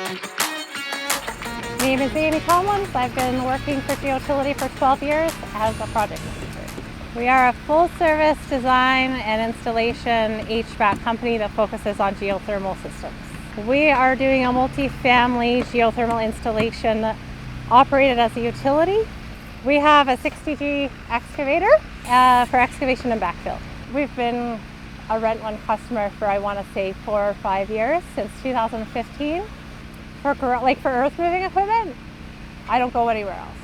My name is Amy Collins. I've been working for Geothermal for 12 years as a project manager. We are a full-service design and installation HVAC company that focuses on geothermal systems. We are doing a multi-family geothermal installation operated as a utility. We have a 60G excavator for excavation and backfill. We've been a Rent One customer for, I want to say, 4 or 5 years, since 2015. For earth-moving equipment, I don't go anywhere else.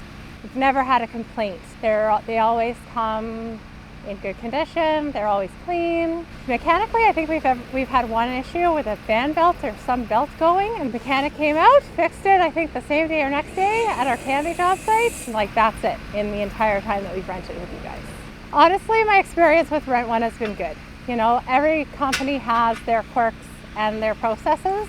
We've never had a complaint. They always come in good condition. They're always clean. Mechanically, I think we've had one issue with a fan belt or some belt going, and the mechanic came out, fixed it, I think the same day or next day at our Canby job site. Like, that's it in the entire time that we've rented with you guys. Honestly, my experience with Rent One has been good. You know, every company has their quirks and their processes.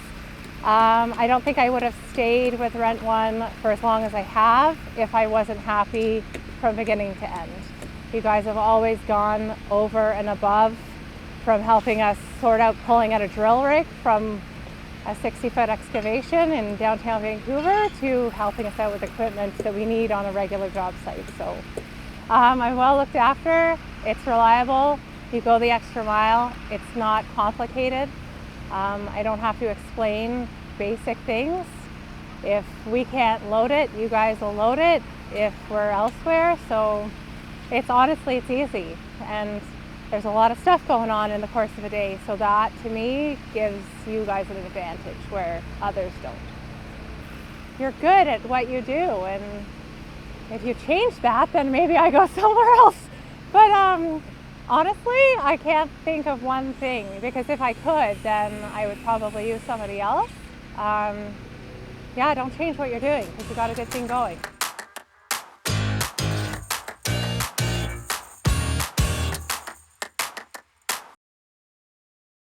I don't think I would have stayed with Rent One for as long as I have if I wasn't happy from beginning to end. You guys have always gone over and above, from helping us sort out pulling out a drill rig from a 60-foot excavation in downtown Vancouver to helping us out with equipment that we need on a regular job site. So I'm well looked after. It's reliable. You go the extra mile. It's not complicated. I don't have to explain basic things. If we can't load it, you guys will load it if we're elsewhere. So it's easy, and there's a lot of stuff going on in the course of a day. So that, to me, gives you guys an advantage where others don't. You're good at what you do, and if you change that, then maybe I go somewhere else. But honestly, I can't think of one thing, because if I could, then I would probably use somebody else. Yeah, don't change what you're doing, because you got a good thing going.